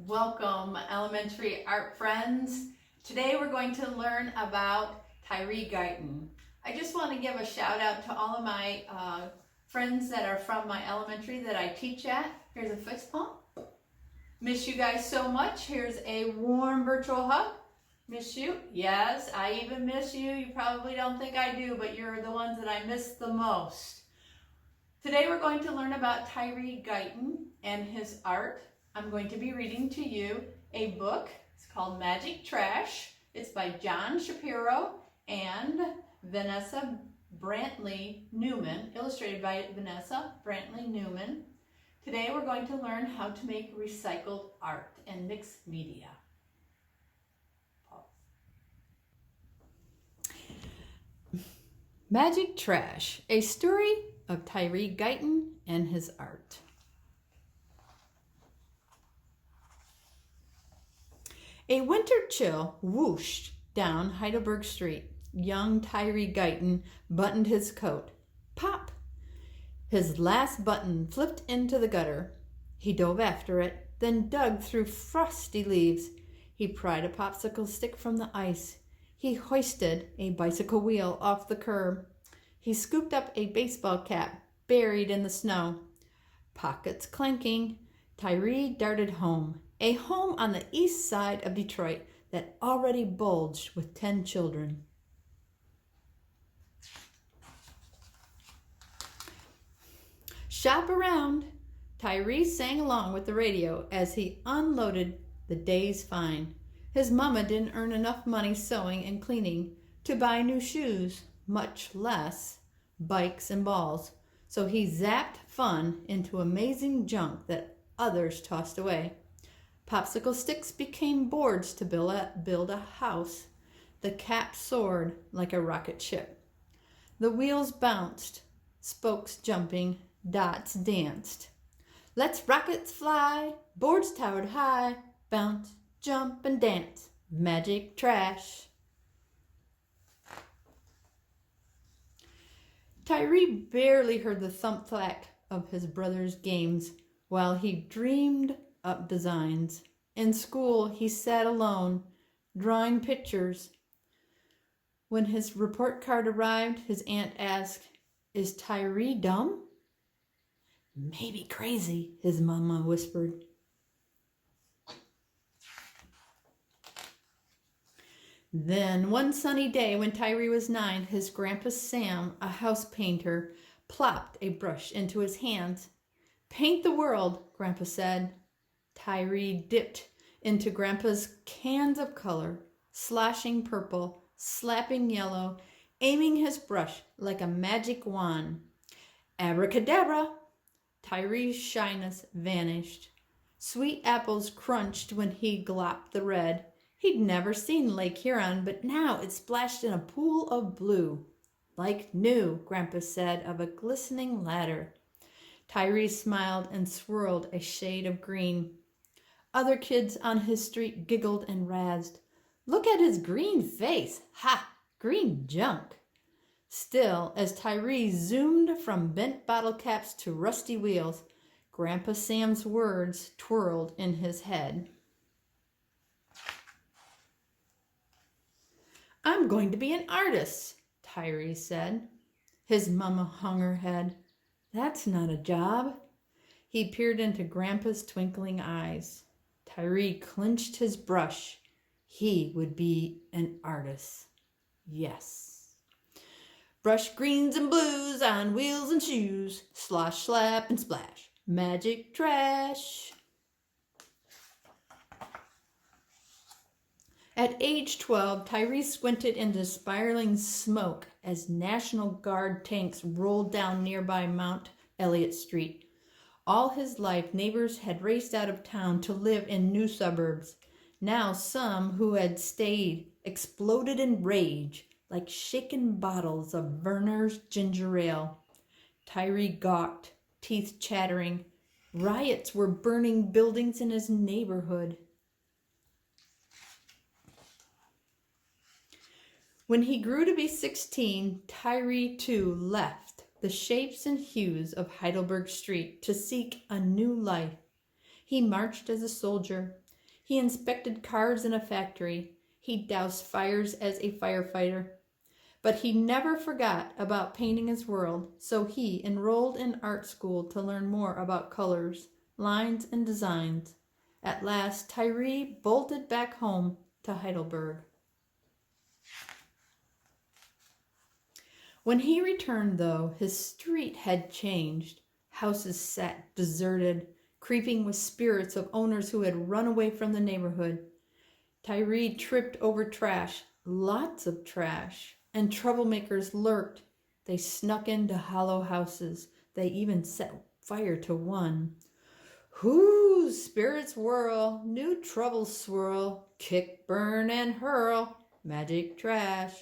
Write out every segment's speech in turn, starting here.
Welcome, elementary art friends. Today we're going to learn about Tyree Guyton. I just want to give a shout out to all of my friends that are from my elementary that I teach at. Here's a fist pump. Miss you guys so much. Here's a warm virtual hug. Miss you? Yes, I even miss you. You probably don't think I do, but you're the ones that I miss the most. Today we're going to learn about Tyree Guyton and his art. I'm going to be reading to you a book. It's called Magic Trash. It's by John Shapiro and Vanessa Brantley Newman, illustrated by Vanessa Brantley Newman. Today we're going to learn how to make recycled art and mixed media. Magic Trash, a story of Tyree Guyton and his art. A winter chill whooshed down Heidelberg Street. Young Tyree Guyton buttoned his coat. Pop! His last button flipped into the gutter. He dove after it, then dug through frosty leaves. He pried a popsicle stick from the ice. He hoisted a bicycle wheel off the curb. He scooped up a baseball cap buried in the snow. Pockets clanking, Tyree darted home. A home on the east side of Detroit that already bulged with 10 children. Shop around. Tyree sang along with the radio as he unloaded the day's find. His mama didn't earn enough money sewing and cleaning to buy new shoes, much less bikes and balls. So he zapped fun into amazing junk that others tossed away. Popsicle sticks became boards to build a house. The cap soared like a rocket ship. The wheels bounced, spokes jumping, dots danced. Let's rockets fly, boards towered high, bounce, jump, and dance. Magic trash. Tyree barely heard the thump-thwack of his brother's games while he dreamed up designs. In school, he sat alone, drawing pictures. When his report card arrived, his aunt asked, "Is Tyree dumb?" "Maybe crazy," his mama whispered. Then, one sunny day when Tyree was 9, his grandpa Sam, a house painter, plopped a brush into his hands. "Paint the world," Grandpa said. Tyree dipped into Grandpa's cans of color, sloshing purple, slapping yellow, aiming his brush like a magic wand. Abracadabra! Tyree's shyness vanished. Sweet apples crunched when he glopped the red. He'd never seen Lake Huron, but now it splashed in a pool of blue. "Like new," Grandpa said of a glistening ladder. Tyree smiled and swirled a shade of green. Other kids on his street giggled and razzed. "Look at his green face! Ha! Green junk!" Still, as Tyree zoomed from bent bottle caps to rusty wheels, Grandpa Sam's words twirled in his head. "I'm going to be an artist," Tyree said. His mama hung her head. "That's not a job." He peered into Grandpa's twinkling eyes. Tyree clenched his brush. He would be an artist. Yes. Brush greens and blues on wheels and shoes. Slosh, slap, and splash. Magic trash. At age 12, Tyree squinted into spiraling smoke as National Guard tanks rolled down nearby Mount Elliott Street. All his life, neighbors had raced out of town to live in new suburbs. Now some who had stayed exploded in rage like shaken bottles of Verner's ginger ale. Tyree gawked, teeth chattering. Riots were burning buildings in his neighborhood. When he grew to be 16, Tyree too left the shapes and hues of Heidelberg Street to seek a new life. He marched as a soldier. He inspected cars in a factory. He doused fires as a firefighter. But he never forgot about painting his world, so he enrolled in art school to learn more about colors, lines, and designs. At last, Tyree bolted back home to Heidelberg. When he returned, though, his street had changed. Houses sat deserted, creeping with spirits of owners who had run away from the neighborhood. Tyree tripped over trash, lots of trash, and troublemakers lurked. They snuck into hollow houses. They even set fire to one. Whoo, spirits whirl, new troubles swirl, kick, burn, and hurl, magic trash.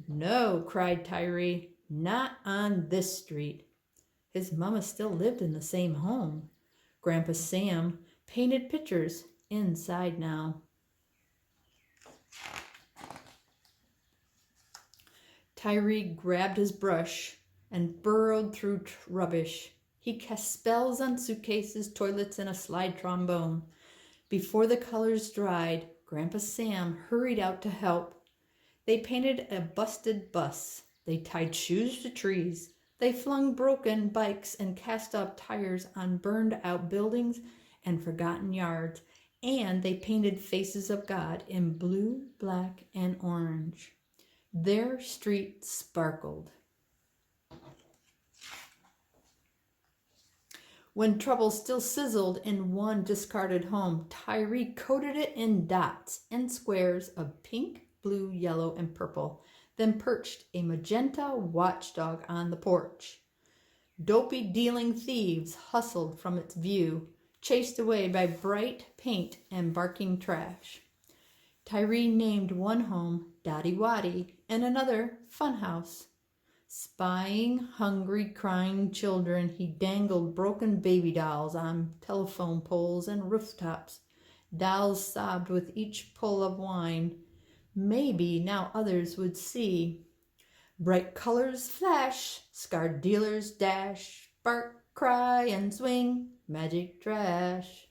No, cried Tyree, not on this street. His mama still lived in the same home. Grandpa Sam painted pictures inside now. Tyree grabbed his brush and burrowed through rubbish. He cast spells on suitcases, toilets, and a slide trombone. Before the colors dried, Grandpa Sam hurried out to help. They painted a busted bus. They tied shoes to trees. They flung broken bikes and cast off tires on burned-out buildings and forgotten yards. And they painted faces of God in blue, black, and orange. Their street sparkled. When trouble still sizzled in one discarded home, Tyree coated it in dots and squares of pink, blue, yellow, and purple, then perched a magenta watchdog on the porch. Dopey dealing thieves hustled from its view, chased away by bright paint and barking trash. Tyree named one home Dotty Waddy and another Funhouse. Spying hungry, crying children, he dangled broken baby dolls on telephone poles and rooftops. Dolls sobbed with each pull of wine. Maybe now others would see. Bright colors flash, scarred dealers dash, bark, cry, and swing, magic trash.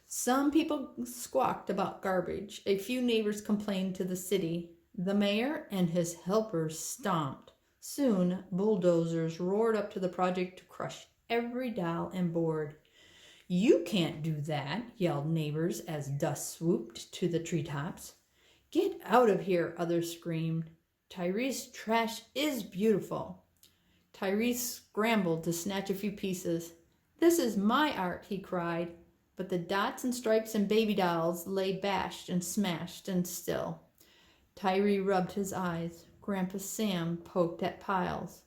Some people squawked about garbage. A few neighbors complained to the city. The mayor and his helpers stomped. Soon, bulldozers roared up to the project to crush every doll and board. You can't do that, yelled neighbors as dust swooped to the treetops. Get out of here, others screamed. Tyree's trash is beautiful. Tyree scrambled to snatch a few pieces. This is my art, he cried. But the dots and stripes and baby dolls lay bashed and smashed and still. Tyree rubbed his eyes. Grandpa Sam poked at piles.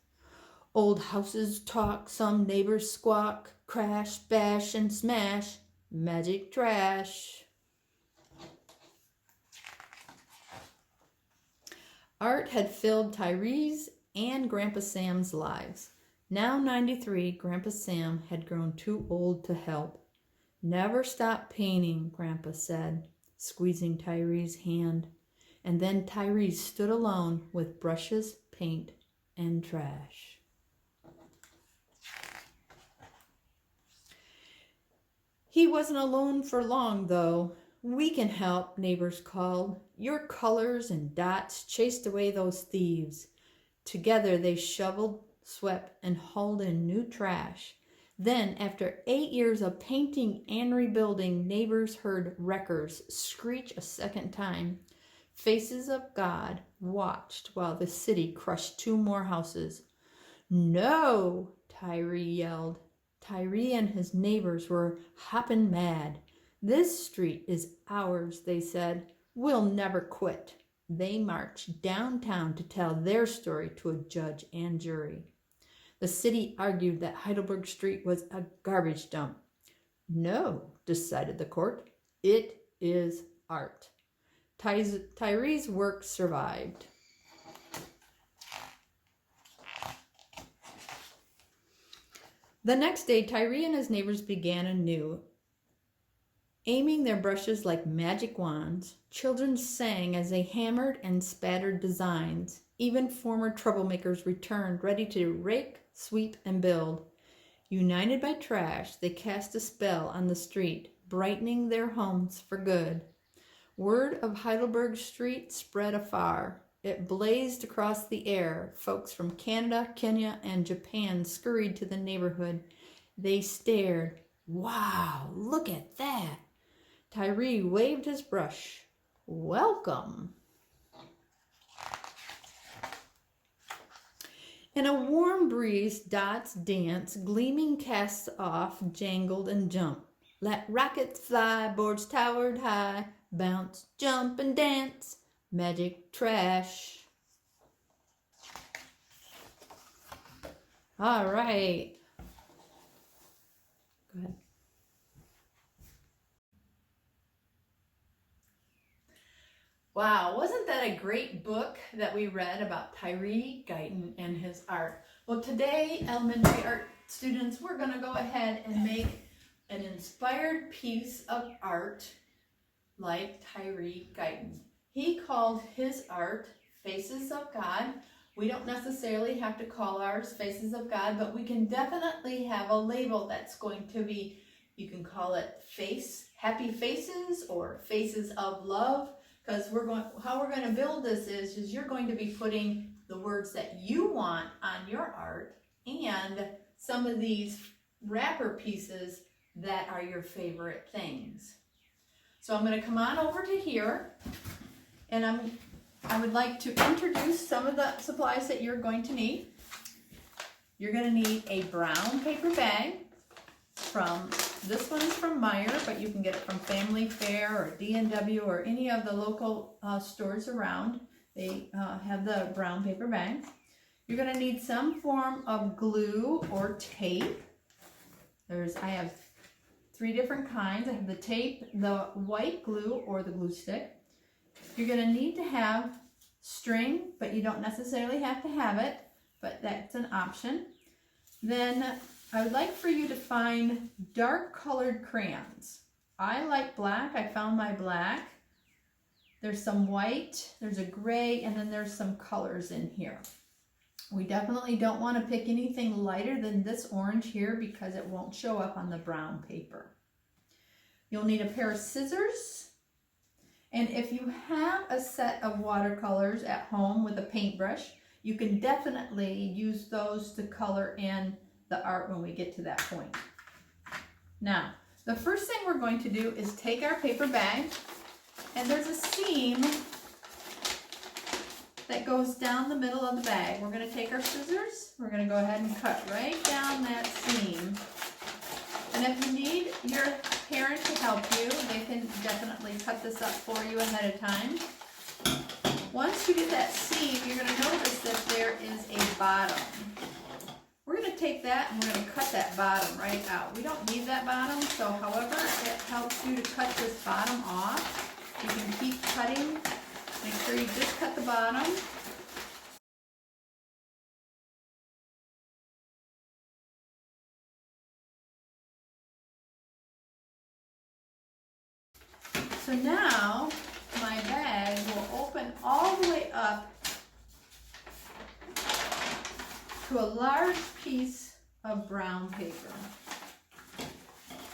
Old houses talk, some neighbors squawk, crash, bash, and smash, magic trash. Art had filled Tyree's and Grandpa Sam's lives. Now 93, Grandpa Sam had grown too old to help. Never stop painting, Grandpa said, squeezing Tyree's hand. And then Tyree stood alone with brushes, paint, and trash. He wasn't alone for long, though. We can help, neighbors called. Your colors and dots chased away those thieves. Together they shoveled, swept, and hauled in new trash. Then, after 8 years of painting and rebuilding, neighbors heard wreckers screech a second time. Faces of God watched while the city crushed 2 more houses. No, Tyree yelled. Tyree and his neighbors were hopping mad. This street is ours, they said. We'll never quit. They marched downtown to tell their story to a judge and jury. The city argued that Heidelberg Street was a garbage dump. No, decided the court. It is art. Tyree's work survived. The next day, Tyree and his neighbors began anew. Aiming their brushes like magic wands, children sang as they hammered and spattered designs. Even former troublemakers returned, ready to rake, sweep, and build. United by trash, they cast a spell on the street, brightening their homes for good. Word of Heidelberg Street spread afar. It blazed across the air. Folks from Canada, Kenya, and Japan scurried to the neighborhood. They stared. Wow, look at that. Tyree waved his brush. Welcome. In a warm breeze, dots dance, gleaming casts off, jangled and jumped. Let rockets fly, boards towered high, bounce, jump, and dance. Magic trash. All right. Go ahead. Wow, wasn't that a great book that we read about Tyree Guyton and his art? Well, today, elementary art students, we're going to go ahead and make an inspired piece of art like Tyree Guyton. He called his art Faces of God. We don't necessarily have to call ours Faces of God, but we can definitely have a label that's going to be, you can call it Happy Faces or Faces of Love. Because how we're going to build this is you're going to be putting the words that you want on your art and some of these wrapper pieces that are your favorite things. So I'm going to come on over to here, and I would like to introduce some of the supplies that you're going to need. You're going to need a brown paper bag. This one is from Meyer, but you can get it from Family Fair or D&W or any of the local stores around. They have the brown paper bags. You're going to need some form of glue or tape. I have 3 different kinds. I have the tape, the white glue, or the glue stick. You're going to need to have string, but you don't necessarily have to have it, but that's an option. Then I would like for you to find dark colored crayons. I like black. I found my black. There's some white, there's a gray, and then there's some colors in here. We definitely don't want to pick anything lighter than this orange here because it won't show up on the brown paper. You'll need a pair of scissors. And if you have a set of watercolors at home with a paintbrush, you can definitely use those to color in the art when we get to that point. Now, the first thing we're going to do is take our paper bag, and there's a seam that goes down the middle of the bag. We're going to take our scissors, we're going to go ahead and cut right down that seam. And if you need your parent to help you, they can definitely cut this up for you ahead of time. Once you get that seam, you're going to notice that there is a bottom. We're going to take that and we're going to cut that bottom right out. We don't need that bottom, so however it helps you to cut this bottom off, you can keep cutting. Make sure you just cut the bottom. So now my bag will open all the way up to a large piece of brown paper.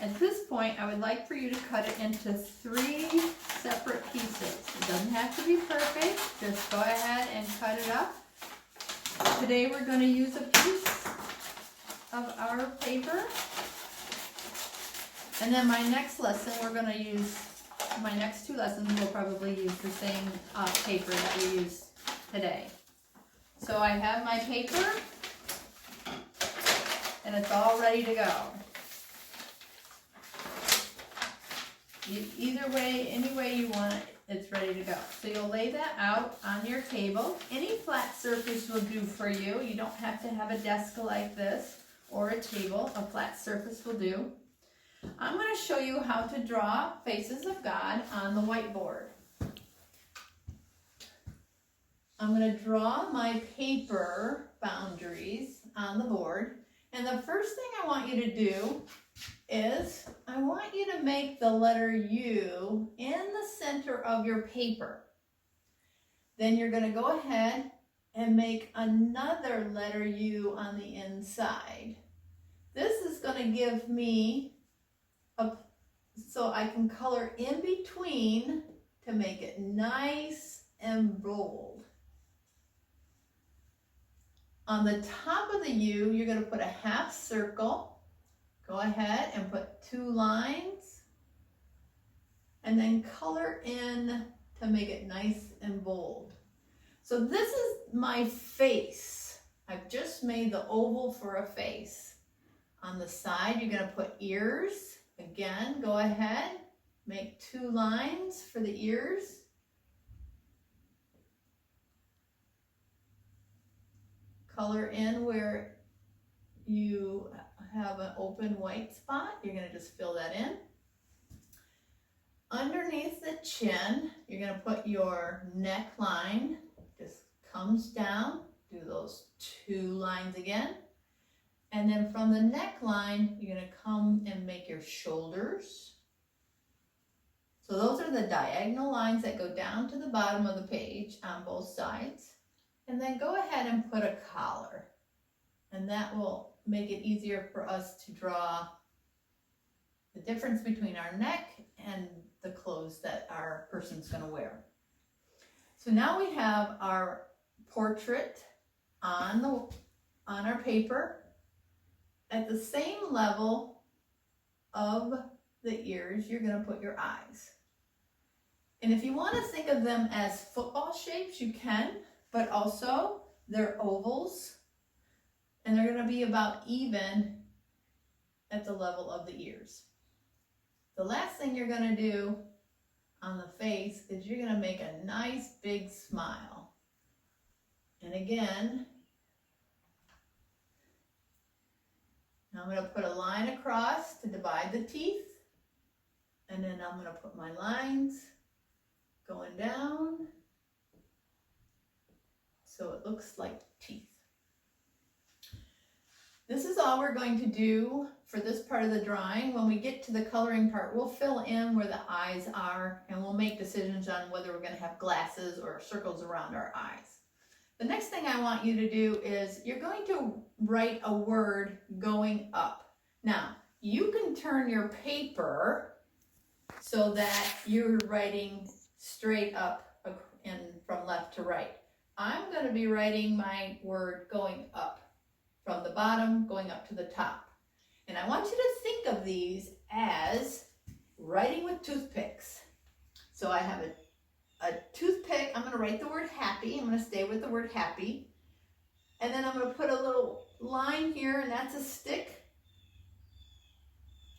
At this point, I would like for you to cut it into 3 separate pieces. It doesn't have to be perfect, just go ahead and cut it up. Today we're going to use a piece of our paper. And then my next lesson, my next 2 lessons, we'll probably use the same paper that we used today. So I have my paper, and it's all ready to go. Either way, any way you want it, it's ready to go. So you'll lay that out on your table. Any flat surface will do for you. You don't have to have a desk like this or a table. A flat surface will do. I'm going to show you how to draw faces of God on the whiteboard. I'm going to draw my paper boundaries on the board. And the first thing I want you to do is I want you to make the letter U in the center of your paper. Then you're going to go ahead and make another letter U on the inside. This is gonna give me so I can color in between to make it nice and bold. On the top of the U, you're gonna put a half circle. Go ahead and put 2 lines and then color in to make it nice and bold. So this is my face. I've just made the oval for a face. On the side, you're gonna put ears. Again, go ahead, make 2 lines for the ears. Color in where you have an open white spot. You're gonna just fill that in. Underneath the chin, you're gonna put your neckline. Just comes down, do those 2 lines again. And then from the neckline, you're gonna come and make your shoulders. So those are the diagonal lines that go down to the bottom of the page on both sides. And then go ahead and put a collar. And that will make it easier for us to draw the difference between our neck and the clothes that our person's gonna wear. So now we have our portrait on our paper. At the same level of the ears, you're gonna put your eyes. And if you wanna think of them as football shapes, you can, but also they're ovals and they're gonna be about even at the level of the ears. The last thing you're gonna do on the face is you're gonna make a nice big smile. And again, now I'm gonna put a line across to divide the teeth. And then I'm gonna put my lines going down so it looks like teeth. This is all we're going to do for this part of the drawing. When we get to the coloring part, we'll fill in where the eyes are and we'll make decisions on whether we're gonna have glasses or circles around our eyes. The next thing I want you to do is you're going to write a word going up. Now, you can turn your paper so that you're writing straight up and from left to right. I'm going to be writing my word going up from the bottom, going up to the top. And I want you to think of these as writing with toothpicks. So I have a toothpick. I'm going to write the word happy. I'm going to stay with the word happy. And then I'm going to put a little line here, and that's a stick.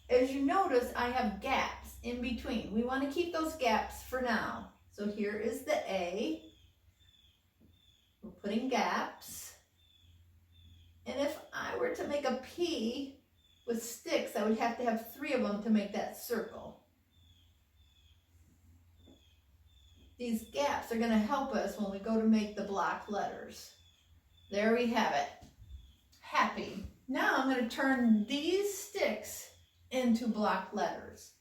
As you notice, I have gaps in between. We want to keep those gaps for now. So here is the A. We're putting gaps. And if I were to make a P with sticks, I would have to have 3 of them to make that circle. These gaps are going to help us when we go to make the block letters. There we have it. Happy. Now I'm going to turn these sticks into block letters.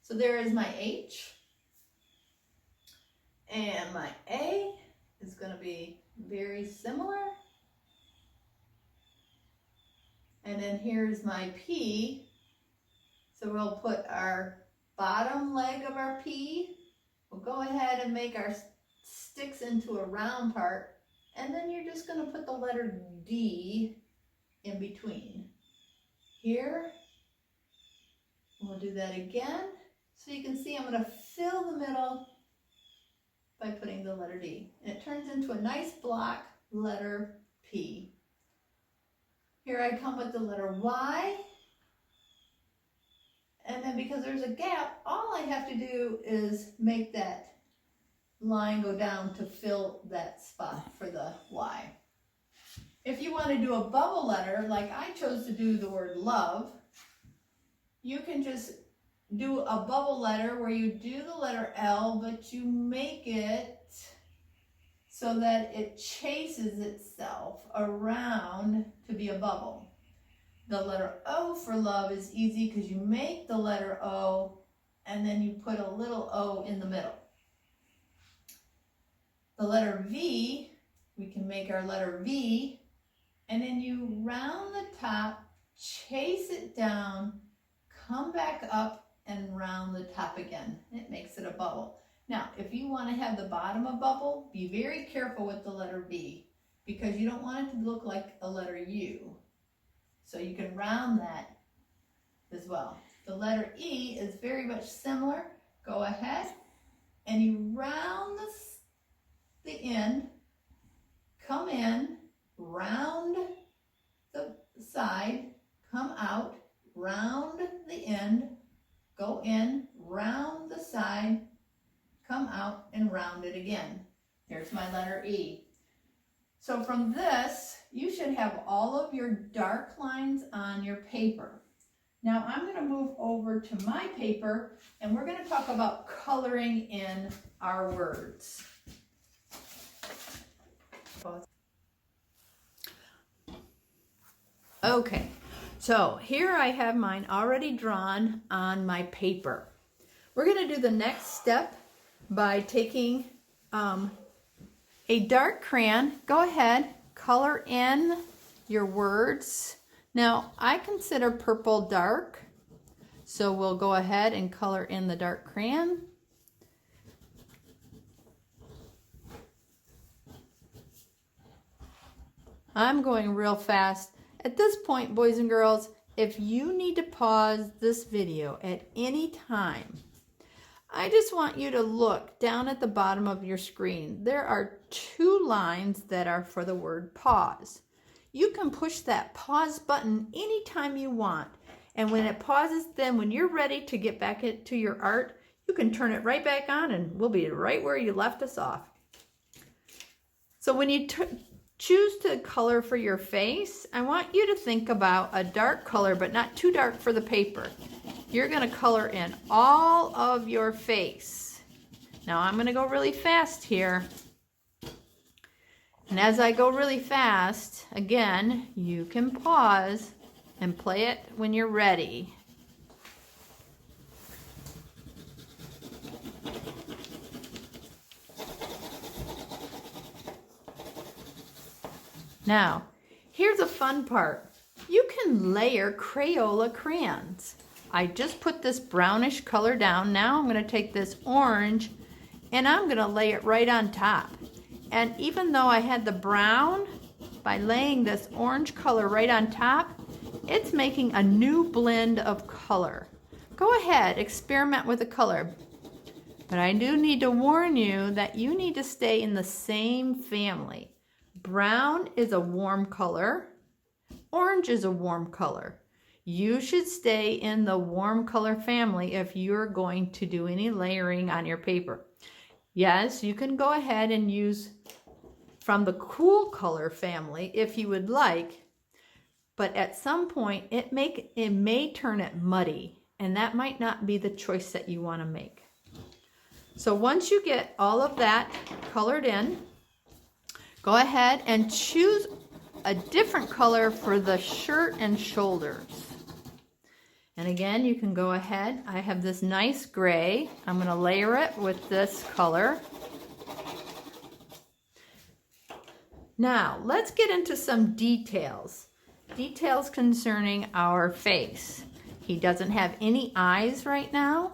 So there is my H. And my A is going to be very similar. And then here's my P. So we'll put our bottom leg of our P. We'll go ahead and make our sticks into a round part. And then you're just going to put the letter D in between. Here, we'll do that again. So you can see I'm going to fill the middle by putting the letter D. And it turns into a nice block letter P. Here I come with the letter Y. And then because there's a gap, all I have to do is make that line go down to fill that spot for the Y. If you want to do a bubble letter, like I chose to do the word love, you can just do a bubble letter where you do the letter L, but you make it so that it chases itself around to be a bubble. The letter O for love is easy because you make the letter O and then you put a little O in the middle. the letter V, we can make our letter V, and then you round the top, chase it down, come back up and round the top again. It makes it a bubble. Now, if you want to have the bottom a bubble, be very careful with the letter V because you don't want it to look like a letter U. So you can round that as well. The letter E is very much similar. Go ahead and you round the end, come in, round the side, come out, round the end, go in, round the side, come out, and round it again. There's my letter E. So from this, you should have all of your dark lines on your paper. Now I'm going to move over to my paper and we're going to talk about coloring in our words. Okay, so here I have mine already drawn on my paper. We're going to do the next step by taking a dark crayon. Go ahead, color in your words. Now, I consider purple dark, so we'll go ahead and color in the dark crayon. I'm going real fast. At this point, boys and girls, if you need to pause this video at any time, I just want you to look down at the bottom of your screen. There are 2 lines that are for the word pause. You can push that pause button anytime you want. And when it pauses, then when you're ready to get back into your art, you can turn it right back on and we'll be right where you left us off. So when you choose to color for your face, I want you to think about a dark color, but not too dark for the paper. You're going to color in all of your face. Now I'm going to go really fast here. And as I go really fast, again, you can pause and play it when you're ready. Now, here's a fun part. You can layer Crayola crayons. I just put this brownish color down. Now I'm going to take this orange and I'm going to lay it right on top. And even though I had the brown, by laying this orange color right on top, it's making a new blend of color. Go ahead, experiment with the color. But I do need to warn you that you need to stay in the same family. Brown is a warm color. Orange is a warm color. You should stay in the warm color family if you're going to do any layering on your paper. Yes, you can go ahead and use from the cool color family if you would like, but at some point it may turn it muddy, and that might not be the choice that you want to make. So once you get all of that colored in, go ahead and choose a different color for the shirt and shoulders. And again, you can go ahead. I have this nice gray. I'm going to layer it with this color. Now, let's get into some details. Details concerning our face. He doesn't have any eyes right now.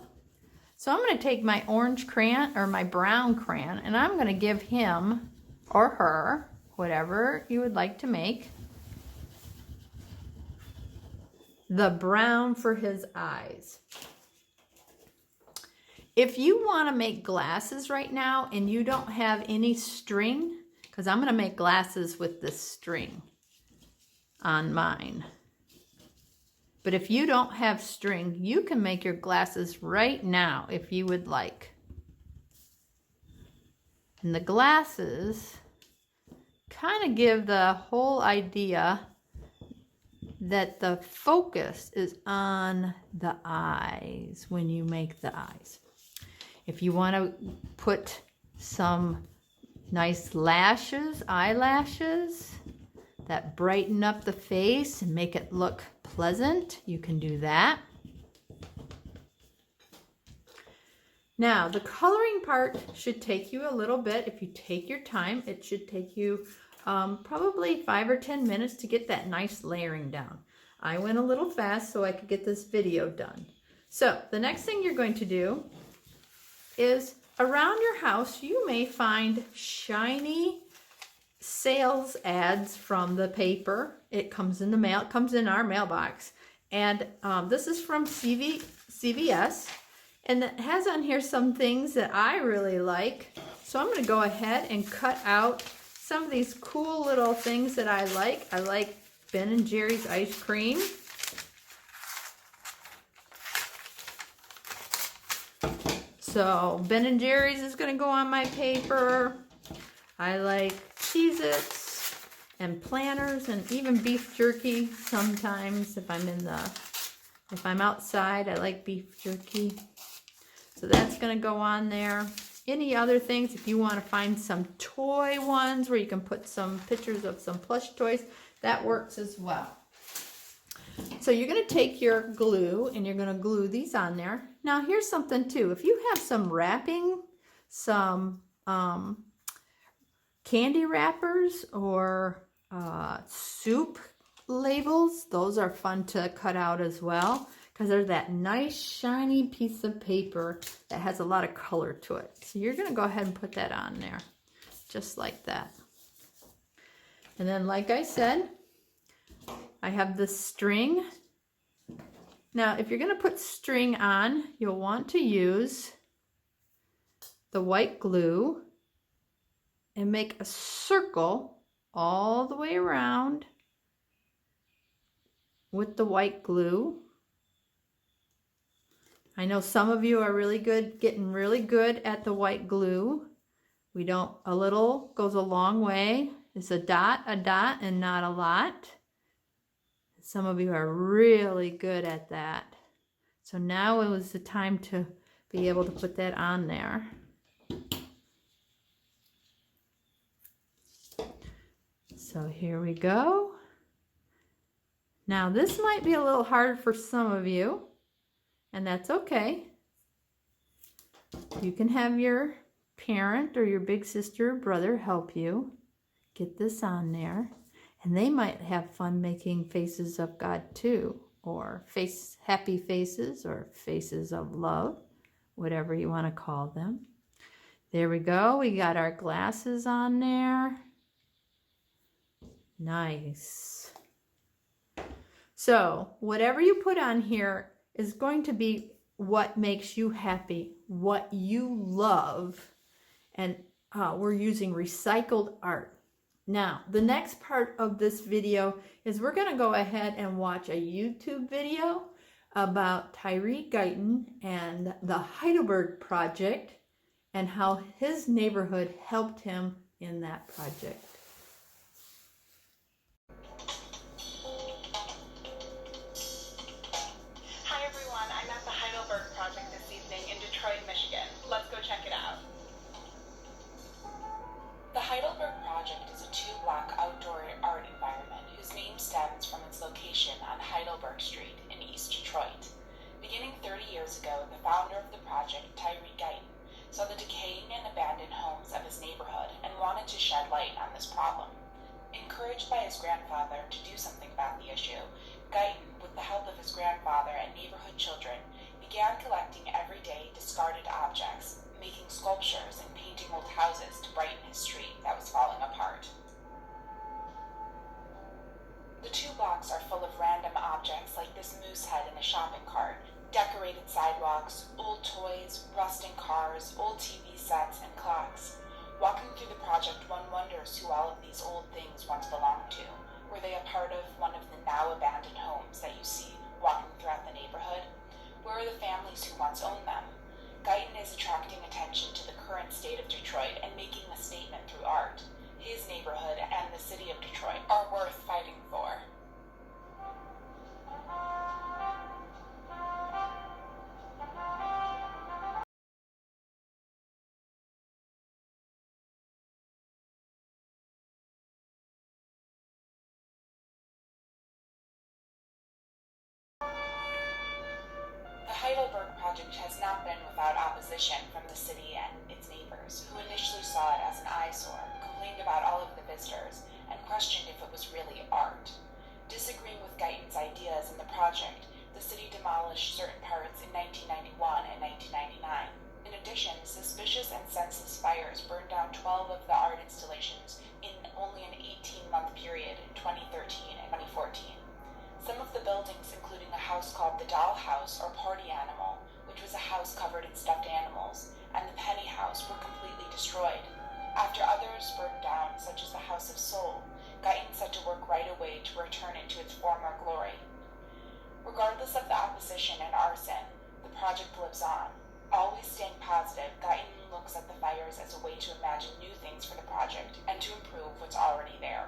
So I'm going to take my orange crayon or my brown crayon and I'm going to give him or her, whatever you would like to make, the brown for his eyes. If you want to make glasses right now and you don't have any string, because I'm going to make glasses with this string on mine. But if you don't have string, you can make your glasses right now if you would like. And the glasses kind of give the whole idea that the focus is on the eyes when you make the eyes. If you want to put some nice lashes, eyelashes, that brighten up the face and make it look pleasant, you can do that. Now, the coloring part should take you a little bit. If you take your time, it should take you probably 5 or 10 minutes to get that nice layering down. I went a little fast so I could get this video done. So the next thing you're going to do is around your house, you may find shiny sales ads from the paper. It comes in the mail, it comes in our mailbox. And this is from CVS. And it has on here some things that I really like. So I'm going to go ahead and cut out some of these cool little things that I like. I like Ben & Jerry's ice cream. So Ben & Jerry's is going to go on my paper. I like Cheez-Its and Planters and even beef jerky sometimes if I'm outside, I like beef jerky. So that's going to go on there. Any other things, if you want to find some toy ones where you can put some pictures of some plush toys, that works as well. So you're going to take your glue and you're going to glue these on there. Now here's something too. If you have some wrapping, some candy wrappers or soup labels, those are fun to cut out as well, because they're that nice shiny piece of paper that has a lot of color to it. So you're going to go ahead and put that on there, just like that. And then, like I said, I have the string. Now, if you're going to put string on, you'll want to use the white glue and make a circle all the way around with the white glue. I know some of you are really good, getting really good at the white glue. A little goes a long way. It's a dot, and not a lot. Some of you are really good at that. So now it was the time to be able to put that on there. So here we go. Now this might be a little hard for some of you, and that's okay. You can have your parent or your big sister or brother help you get this on there. And they might have fun making faces of God too, or happy faces, or faces of love, whatever you want to call them. There we go. We got our glasses on there. Nice. So whatever you put on here is going to be what makes you happy, what you love. And we're using recycled art. Now, the next part of this video is we're going to go ahead and watch a YouTube video about Tyree Guyton and the Heidelberg Project and how his neighborhood helped him in that project. Hi everyone, I'm at the Heidelberg Project this evening in Detroit, Michigan. Let's go check it out. The Heidelberg Project is a two-block outdoor art environment whose name stems from its location on Heidelberg Street in East Detroit. Beginning 30 years ago, the founder of the project, Tyree Guyton, saw the decaying and abandoned homes of his neighborhood and wanted to shed light on this problem. Encouraged by his grandfather to do something about the issue, Guyton, with the help of his grandfather and neighborhood children, began collecting everyday discarded objects, making sculptures and painting old houses to brighten his street that was falling apart. The two blocks are full of random objects like this moose head in a shopping cart, decorated sidewalks, old toys, rusting cars, old TV sets, and clocks. Walking through the project, one wonders who all of these old things once belonged to. Were they a part of one of the now abandoned homes that you see walking throughout the neighborhood? Where are the families who once owned them? Guyton is attracting attention to the current state of Detroit and making a statement through art. His neighborhood and the city of Detroit are worth fighting for. The Heidelberg Project project has not been without opposition from the city and its neighbors, who initially saw it as an eyesore, complained about all of the visitors, and questioned if it was really art. Disagreeing with Guyton's ideas in the project, the city demolished certain parts in 1991 and 1999. In addition, suspicious and senseless fires burned down 12 of the art installations in only an 18-month period in 2013 and 2014. Some of the buildings, including a house called the Doll House or Party Animal, which was a house covered in stuffed animals, and the Penny House, were completely destroyed. After others burned down, such as the House of Soul, Guyton set to work right away to return it to its former glory. Regardless of the opposition and arson, the project lives on. Always staying positive, Guyton looks at the fires as a way to imagine new things for the project and to improve what's already there.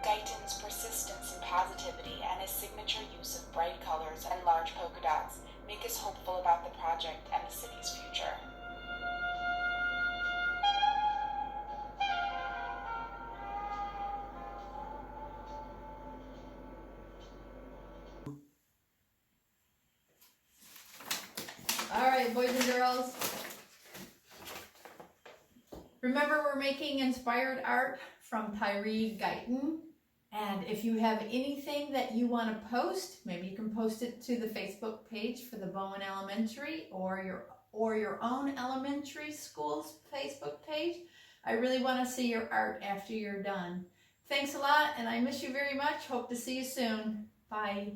Guyton's persistence and positivity and his signature use of bright colors and large polka dots make us hopeful about the project and the city's future. All right, boys and girls. Remember, we're making inspired art from Tyree Guyton. And if you have anything that you want to post, maybe you can post it to the Facebook page for the Bowen Elementary or your own elementary school's Facebook page. I really want to see your art after you're done. Thanks a lot, and I miss you very much. Hope to see you soon. Bye.